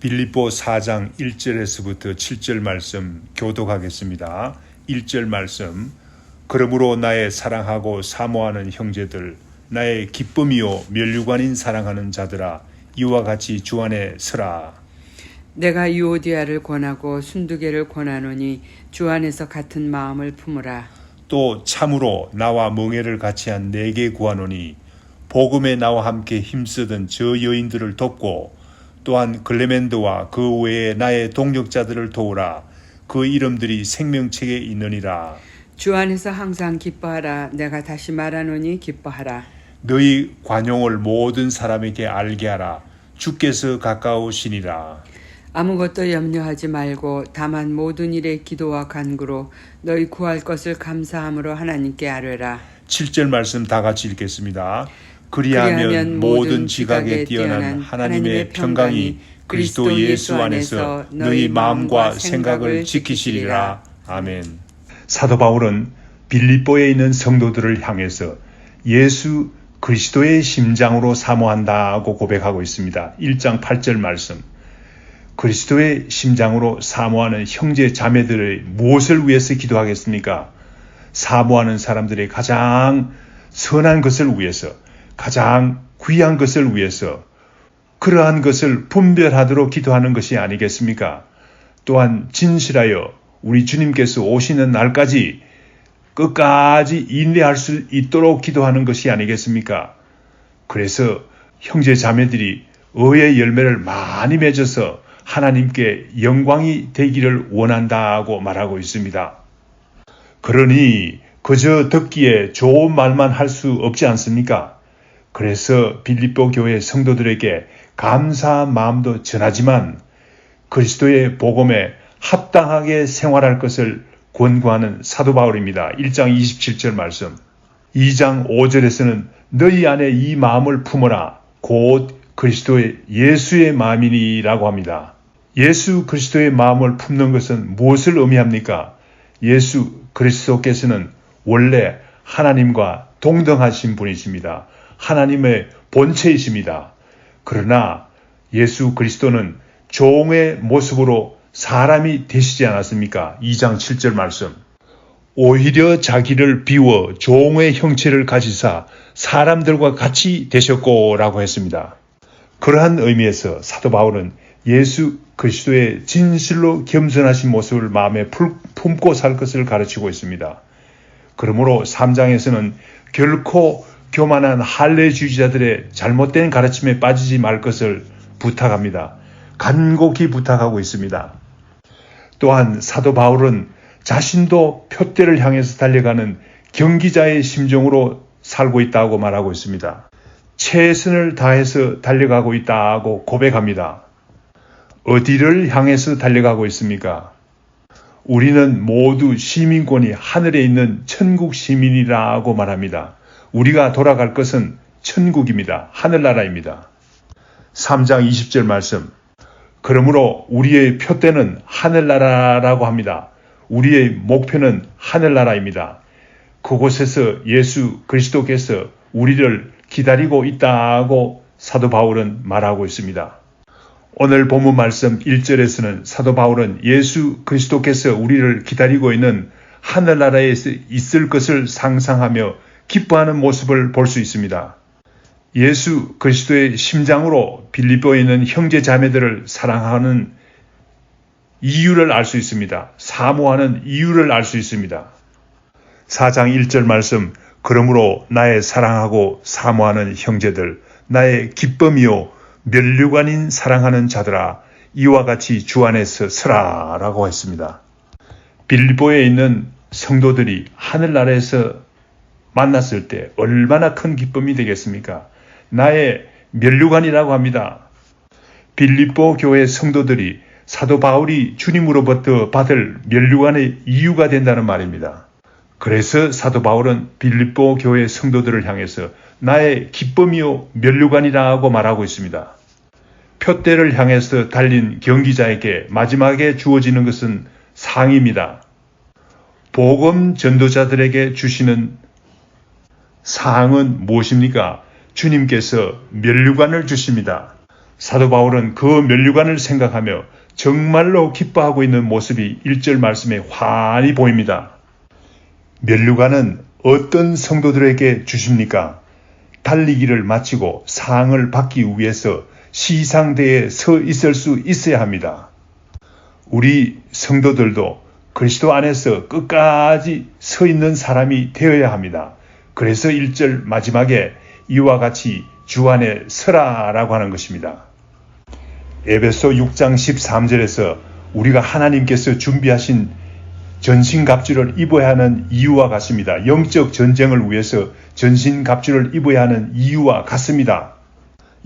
빌립보 4장 1절에서부터 7절 말씀 교독하겠습니다. 1절 말씀. 그러므로 나의 사랑하고 사모하는 형제들, 나의 기쁨이요 면류관인 사랑하는 자들아, 이와 같이 주 안에 서라. 내가 유오디아를 권하고 순두개를 권하노니 주 안에서 같은 마음을 품으라. 또 참으로 나와 멍에를 같이 한 내게 구하노니 복음에 나와 함께 힘쓰던 저 여인들을 돕고 또한 글레멘드와 그 외에 나의 동력자들을 도우라. 그 이름들이 생명책에 있느니라. 주 안에서 항상 기뻐하라. 내가 다시 말하노니 기뻐하라. 너희 관용을 모든 사람에게 알게 하라. 주께서 가까우시니라. 아무것도 염려하지 말고 다만 모든 일에 기도와 간구로 너희 구할 것을 감사함으로 하나님께 아뢰라. 7절 말씀 다 같이 읽겠습니다. 그리하면 모든 지각에 뛰어난 하나님의 평강이 그리스도 예수 안에서 너희 마음과 생각을 지키시리라. 아멘. 사도 바울은 빌립보에 있는 성도들을 향해서 예수 그리스도의 심장으로 사모한다고 고백하고 있습니다. 1장 8절 말씀. 그리스도의 심장으로 사모하는 형제 자매들의 무엇을 위해서 기도하겠습니까? 사모하는 사람들의 가장 선한 것을 위해서, 가장 귀한 것을 위해서 그러한 것을 분별하도록 기도하는 것이 아니겠습니까? 또한 진실하여 우리 주님께서 오시는 날까지 끝까지 인내할 수 있도록 기도하는 것이 아니겠습니까? 그래서 형제 자매들이 의의 열매를 많이 맺어서 하나님께 영광이 되기를 원한다고 말하고 있습니다. 그러니 그저 듣기에 좋은 말만 할 수 없지 않습니까? 그래서 빌립보 교회 성도들에게 감사한 마음도 전하지만 그리스도의 복음에 합당하게 생활할 것을 권고하는 사도 바울입니다. 1장 27절 말씀. 2장 5절에서는 너희 안에 이 마음을 품어라. 곧 그리스도의 예수의 마음이니라고 합니다. 예수 그리스도의 마음을 품는 것은 무엇을 의미합니까? 예수 그리스도께서는 원래 하나님과 동등하신 분이십니다. 하나님의 본체이십니다. 그러나 예수 그리스도는 종의 모습으로 사람이 되시지 않았습니까? 2장 7절 말씀. 오히려 자기를 비워 종의 형체를 가지사 사람들과 같이 되셨고 라고 했습니다. 그러한 의미에서 사도 바울은 예수 그리스도의 진실로 겸손하신 모습을 마음에 품고 살 것을 가르치고 있습니다. 그러므로 3장에서는 결코 교만한 할례주의자들의 잘못된 가르침에 빠지지 말 것을 부탁합니다. 간곡히 부탁하고 있습니다. 또한 사도 바울은 자신도 표대를 향해서 달려가는 경기자의 심정으로 살고 있다고 말하고 있습니다. 최선을 다해서 달려가고 있다고 고백합니다. 어디를 향해서 달려가고 있습니까? 우리는 모두 시민권이 하늘에 있는 천국 시민이라고 말합니다. 우리가 돌아갈 것은 천국입니다. 하늘나라입니다. 3장 20절 말씀. 그러므로 우리의 표대는 하늘나라라고 합니다. 우리의 목표는 하늘나라입니다. 그곳에서 예수 그리스도께서 우리를 기다리고 있다고 사도 바울은 말하고 있습니다. 오늘 본문 말씀 1절에서는 사도 바울은 예수 그리스도께서 우리를 기다리고 있는 하늘나라에 있을 것을 상상하며 기뻐하는 모습을 볼 수 있습니다. 예수 그리스도의 심장으로 빌립보에 있는 형제 자매들을 사랑하는 이유를 알 수 있습니다. 사모하는 이유를 알 수 있습니다. 4장 1절 말씀. 그러므로 나의 사랑하고 사모하는 형제들, 나의 기쁨이요 면류관인 사랑하는 자들아, 이와 같이 주 안에서 서라 라고 했습니다. 빌립보에 있는 성도들이 하늘나라에서 만났을 때 얼마나 큰 기쁨이 되겠습니까? 나의 면류관이라고 합니다. 빌립보 교회 성도들이 사도 바울이 주님으로부터 받을 면류관의 이유가 된다는 말입니다. 그래서 사도 바울은 빌립보 교회 성도들을 향해서 나의 기쁨이요 면류관이라고 말하고 있습니다. 표대를 향해서 달린 경기자에게 마지막에 주어지는 것은 상입니다. 복음 전도자들에게 주시는 상은 무엇입니까? 주님께서 면류관을 주십니다. 사도 바울은 그 면류관을 생각하며 정말로 기뻐하고 있는 모습이 1절 말씀에 환히 보입니다. 면류관은 어떤 성도들에게 주십니까? 달리기를 마치고 상을 받기 위해서 시상대에 서 있을 수 있어야 합니다. 우리 성도들도 그리스도 안에서 끝까지 서 있는 사람이 되어야 합니다. 그래서 1절 마지막에 이와 같이 주 안에 서라라고 하는 것입니다. 에베소 6장 13절에서 우리가 하나님께서 준비하신 전신갑주를 입어야 하는 이유와 같습니다. 영적 전쟁을 위해서 전신갑주를 입어야 하는 이유와 같습니다.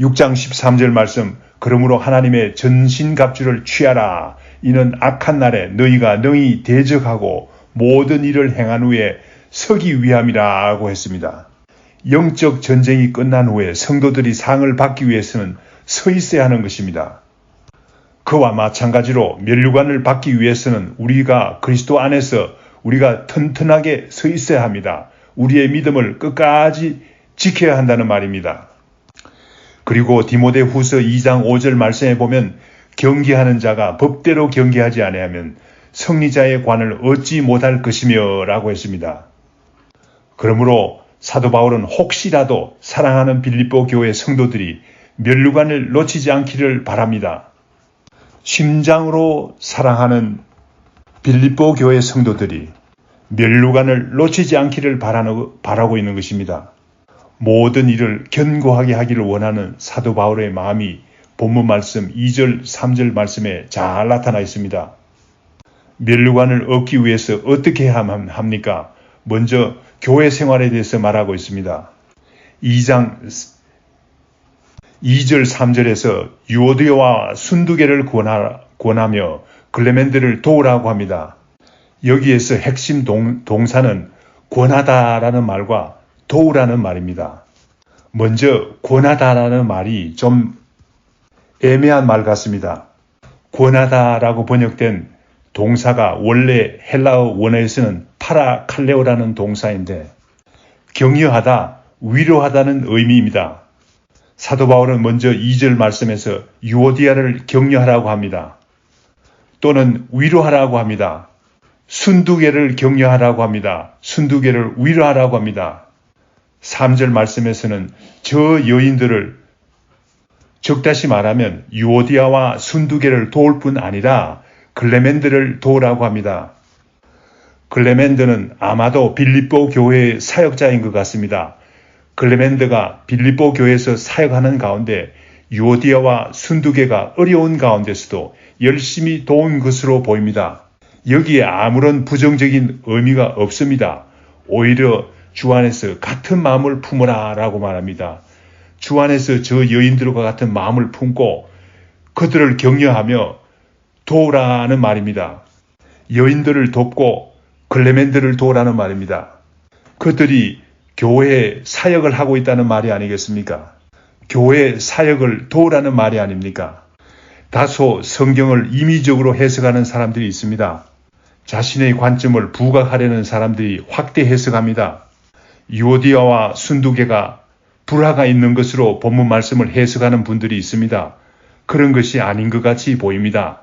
6장 13절 말씀, 그러므로 하나님의 전신갑주를 취하라. 이는 악한 날에 너희가 능히 대적하고 모든 일을 행한 후에 서기 위함이라고 했습니다. 영적 전쟁이 끝난 후에 성도들이 상을 받기 위해서는 서 있어야 하는 것입니다. 그와 마찬가지로 면류관을 받기 위해서는 우리가 그리스도 안에서 우리가 튼튼하게 서 있어야 합니다. 우리의 믿음을 끝까지 지켜야 한다는 말입니다. 그리고 디모데후서 2장 5절 말씀에 보면 경계하는 자가 법대로 경계하지 아니하면 승리자의 관을 얻지 못할 것이며 라고 했습니다. 그러므로 사도 바울은 혹시라도 사랑하는 빌립보 교회 성도들이 면류관을 놓치지 않기를 바랍니다. 심장으로 사랑하는 빌립보 교회 성도들이 면류관을 놓치지 않기를 바라고 있는 것입니다. 모든 일을 견고하게 하기를 원하는 사도 바울의 마음이 본문 말씀 2절, 3절 말씀에 잘 나타나 있습니다. 면류관을 얻기 위해서 어떻게 합니까? 먼저 교회 생활에 대해서 말하고 있습니다. 2장 2절, 3절에서 유오디아와 순두개를 권하며 클레멘드를 도우라고 합니다. 여기에서 핵심 동사는 권하다라는 말과 도우라는 말입니다. 먼저 권하다라는 말이 좀 애매한 말 같습니다. 권하다라고 번역된 동사가 원래 헬라어 원어에서는 파라칼레오라는 동사인데 격려하다, 위로하다는 의미입니다. 사도 바울은 먼저 2절 말씀에서 유오디아를 격려하라고 합니다. 또는 위로하라고 합니다. 순두개를 격려하라고 합니다. 순두개를 위로하라고 합니다. 3절 말씀에서는 저 여인들을 적다시 말하면 유오디아와 순두개를 도울 뿐 아니라 클레멘드를 도우라고 합니다. 클레멘드는 아마도 빌립보 교회의 사역자인 것 같습니다. 클레멘드가 빌립보 교회에서 사역하는 가운데 유오디아와 순두개가 어려운 가운데서도 열심히 도운 것으로 보입니다. 여기에 아무런 부정적인 의미가 없습니다. 오히려 주 안에서 같은 마음을 품으라 라고 말합니다. 주 안에서 저 여인들과 같은 마음을 품고 그들을 격려하며 도우라는 말입니다. 여인들을 돕고 클레멘드를 도우라는 말입니다. 그들이 교회에 사역을 하고 있다는 말이 아니겠습니까? 교회 사역을 도우라는 말이 아닙니까? 다소 성경을 임의적으로 해석하는 사람들이 있습니다. 자신의 관점을 부각하려는 사람들이 확대 해석합니다. 유오디아와 순두개가 불화가 있는 것으로 본문 말씀을 해석하는 분들이 있습니다. 그런 것이 아닌 것 같이 보입니다.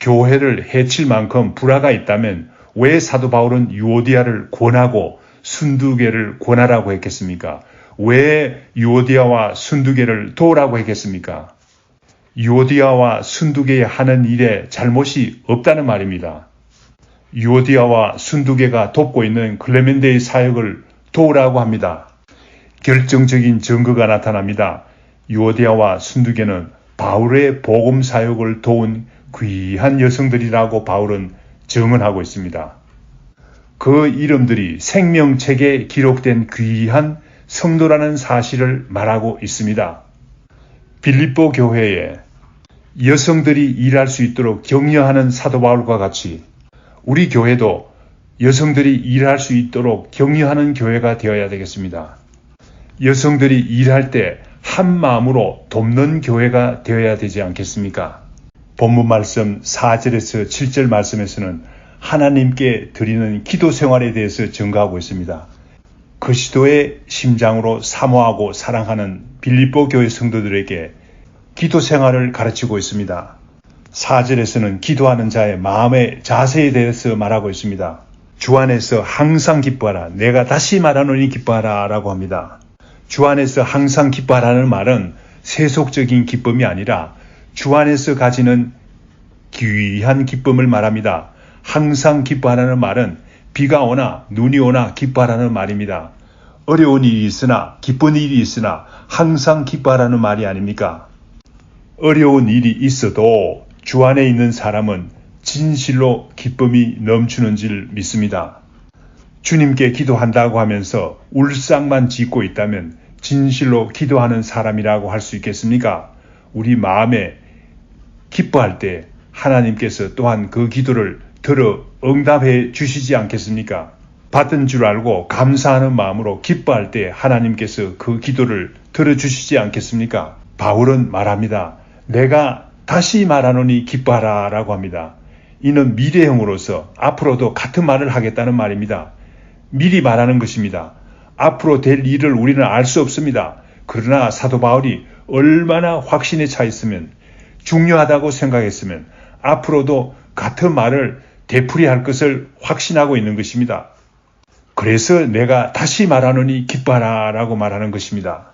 교회를 해칠 만큼 불화가 있다면 왜 사도 바울은 유오디아를 권하고 순두개를 권하라고 했겠습니까? 왜 유오디아와 순두개를 도우라고 했겠습니까? 유오디아와 순두개의 하는 일에 잘못이 없다는 말입니다. 유오디아와 순두개가 돕고 있는 클레멘데의 사역을 도우라고 합니다. 결정적인 증거가 나타납니다. 유오디아와 순두개는 바울의 복음 사역을 도운 귀한 여성들이라고 바울은 증언하고 있습니다. 그 이름들이 생명책에 기록된 귀한 성도라는 사실을 말하고 있습니다. 빌립보 교회에 여성들이 일할 수 있도록 격려하는 사도 바울과 같이 우리 교회도 여성들이 일할 수 있도록 격려하는 교회가 되어야 되겠습니다. 여성들이 일할 때 한 마음으로 돕는 교회가 되어야 되지 않겠습니까? 본문 말씀 4절에서 7절 말씀에서는 하나님께 드리는 기도 생활에 대해서 증거하고 있습니다. 그리스도의 심장으로 사모하고 사랑하는 빌립보 교회 성도들에게 기도 생활을 가르치고 있습니다. 4절에서는 기도하는 자의 마음의 자세에 대해서 말하고 있습니다. 주 안에서 항상 기뻐하라. 내가 다시 말하노니 기뻐하라 라고 합니다. 주 안에서 항상 기뻐하라는 말은 세속적인 기쁨이 아니라 주 안에서 가지는 귀한 기쁨을 말합니다. 항상 기뻐하라는 말은 비가 오나 눈이 오나 기뻐하라는 말입니다. 어려운 일이 있으나 기쁜 일이 있으나 항상 기뻐하라는 말이 아닙니까? 어려운 일이 있어도 주 안에 있는 사람은 진실로 기쁨이 넘치는 줄 믿습니다. 주님께 기도한다고 하면서 울상만 짓고 있다면 진실로 기도하는 사람이라고 할 수 있겠습니까? 우리 마음에 기뻐할 때 하나님께서 또한 그 기도를 들어 응답해 주시지 않겠습니까? 받은 줄 알고 감사하는 마음으로 기뻐할 때 하나님께서 그 기도를 들어주시지 않겠습니까? 바울은 말합니다. 내가 다시 말하노니 기뻐하라 라고 합니다. 이는 미래형으로서 앞으로도 같은 말을 하겠다는 말입니다. 미리 말하는 것입니다. 앞으로 될 일을 우리는 알 수 없습니다. 그러나 사도 바울이 얼마나 확신에 차 있으면 중요하다고 생각했으면 앞으로도 같은 말을 되풀이할 것을 확신하고 있는 것입니다. 그래서 내가 다시 말하노니 기뻐하라 라고 말하는 것입니다.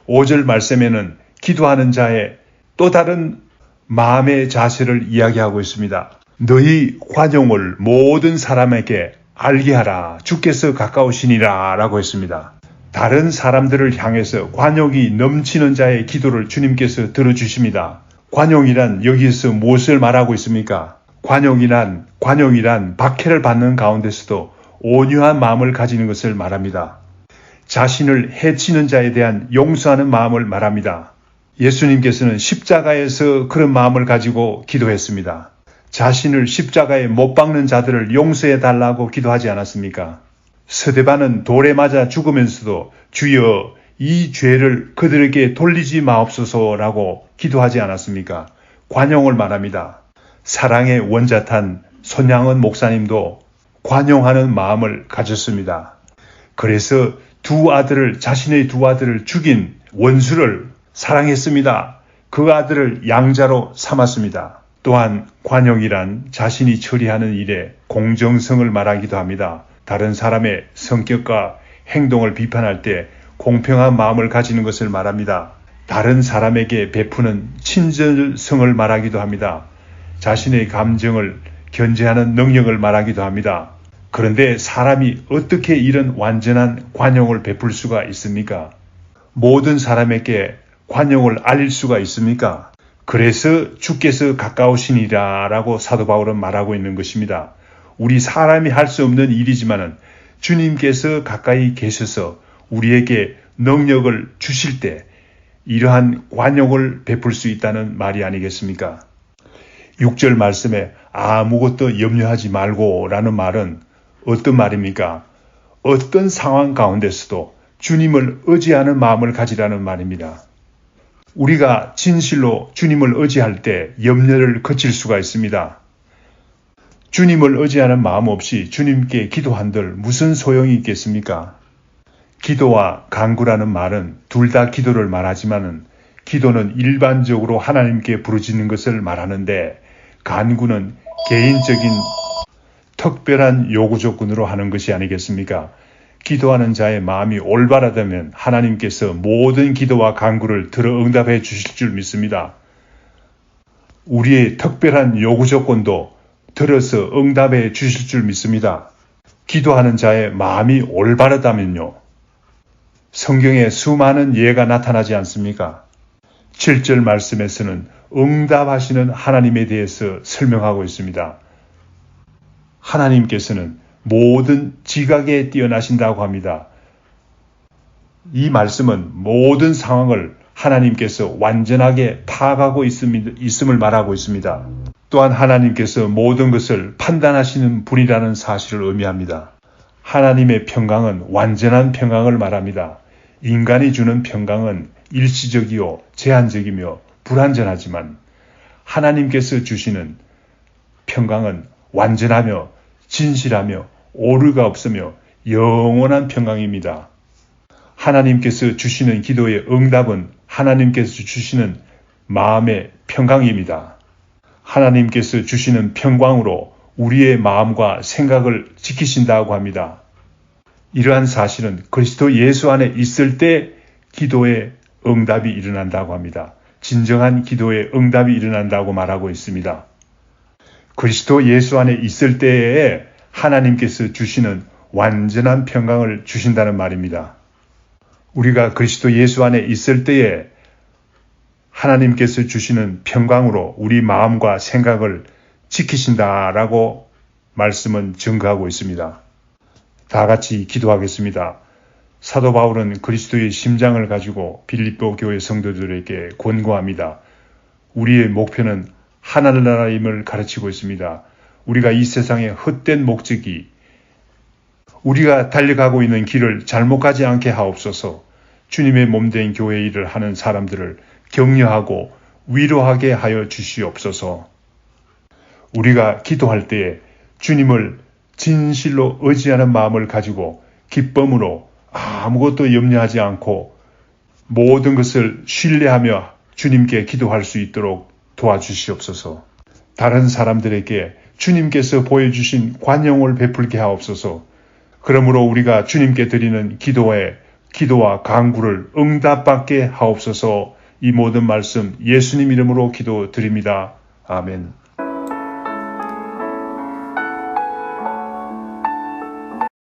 5절 말씀에는 기도하는 자의 또 다른 마음의 자세를 이야기하고 있습니다. 너희 관용을 모든 사람에게 알게 하라. 주께서 가까우시니라 라고 했습니다. 다른 사람들을 향해서 관용이 넘치는 자의 기도를 주님께서 들어주십니다. 관용이란 여기에서 무엇을 말하고 있습니까? 관용이란 박해를 받는 가운데서도 온유한 마음을 가지는 것을 말합니다. 자신을 해치는 자에 대한 용서하는 마음을 말합니다. 예수님께서는 십자가에서 그런 마음을 가지고 기도했습니다. 자신을 십자가에 못 박는 자들을 용서해 달라고 기도하지 않았습니까? 스데반은 돌에 맞아 죽으면서도 주여 이 죄를 그들에게 돌리지 마옵소서라고 기도하지 않았습니까? 관용을 말합니다. 사랑의 원자탄 손양은 목사님도 관용하는 마음을 가졌습니다. 그래서 자신의 두 아들을 죽인 원수를 사랑했습니다. 그 아들을 양자로 삼았습니다. 또한 관용이란 자신이 처리하는 일에 공정성을 말하기도 합니다. 다른 사람의 성격과 행동을 비판할 때 공평한 마음을 가지는 것을 말합니다. 다른 사람에게 베푸는 친절성을 말하기도 합니다. 자신의 감정을 견제하는 능력을 말하기도 합니다. 그런데 사람이 어떻게 이런 완전한 관용을 베풀 수가 있습니까? 모든 사람에게 관용을 알릴 수가 있습니까? 그래서 주께서 가까우시니라 라고 사도 바울은 말하고 있는 것입니다. 우리 사람이 할 수 없는 일이지만은 주님께서 가까이 계셔서 우리에게 능력을 주실 때 이러한 관용을 베풀 수 있다는 말이 아니겠습니까? 6절 말씀에 아무것도 염려하지 말고 라는 말은 어떤 말입니까? 어떤 상황 가운데서도 주님을 의지하는 마음을 가지라는 말입니다. 우리가 진실로 주님을 의지할 때 염려를 거칠 수가 있습니다. 주님을 의지하는 마음 없이 주님께 기도한들 무슨 소용이 있겠습니까? 기도와 간구라는 말은 둘 다 기도를 말하지만은 기도는 일반적으로 하나님께 부르짖는 것을 말하는데 간구는 개인적인 특별한 요구 조건으로 하는 것이 아니겠습니까? 기도하는 자의 마음이 올바르다면 하나님께서 모든 기도와 간구를 들어 응답해 주실 줄 믿습니다. 우리의 특별한 요구 조건도 들어서 응답해 주실 줄 믿습니다. 기도하는 자의 마음이 올바르다면요. 성경에 수많은 예가 나타나지 않습니까? 7절 말씀에서는 응답하시는 하나님에 대해서 설명하고 있습니다. 하나님께서는 모든 지각에 뛰어나신다고 합니다. 이 말씀은 모든 상황을 하나님께서 완전하게 파악하고 있음을 말하고 있습니다. 또한 하나님께서 모든 것을 판단하시는 분이라는 사실을 의미합니다. 하나님의 평강은 완전한 평강을 말합니다. 인간이 주는 평강은 일시적이요 제한적이며 불완전하지만 하나님께서 주시는 평강은 완전하며 진실하며 오류가 없으며 영원한 평강입니다. 하나님께서 주시는 기도의 응답은 하나님께서 주시는 마음의 평강입니다. 하나님께서 주시는 평강으로 우리의 마음과 생각을 지키신다고 합니다. 이러한 사실은 그리스도 예수 안에 있을 때 기도의 응답이 일어난다고 합니다. 진정한 기도의 응답이 일어난다고 말하고 있습니다. 그리스도 예수 안에 있을 때에 하나님께서 주시는 완전한 평강을 주신다는 말입니다. 우리가 그리스도 예수 안에 있을 때에 하나님께서 주시는 평강으로 우리 마음과 생각을 지키신다라고 말씀은 증거하고 있습니다. 다 같이 기도하겠습니다. 사도 바울은 그리스도의 심장을 가지고 빌립보 교회 성도들에게 권고합니다. 우리의 목표는 하늘나라임을 가르치고 있습니다. 우리가 이 세상의 헛된 목적이 우리가 달려가고 있는 길을 잘못 가지 않게 하옵소서. 주님의 몸된 교회 일을 하는 사람들을 격려하고 위로하게 하여 주시옵소서. 우리가 기도할 때에 주님을 진실로 의지하는 마음을 가지고 기쁨으로 아무것도 염려하지 않고 모든 것을 신뢰하며 주님께 기도할 수 있도록 도와주시옵소서. 다른 사람들에게 주님께서 보여주신 관용을 베풀게 하옵소서. 그러므로 우리가 주님께 드리는 기도와 간구를 응답받게 하옵소서. 이 모든 말씀 예수님 이름으로 기도드립니다. 아멘.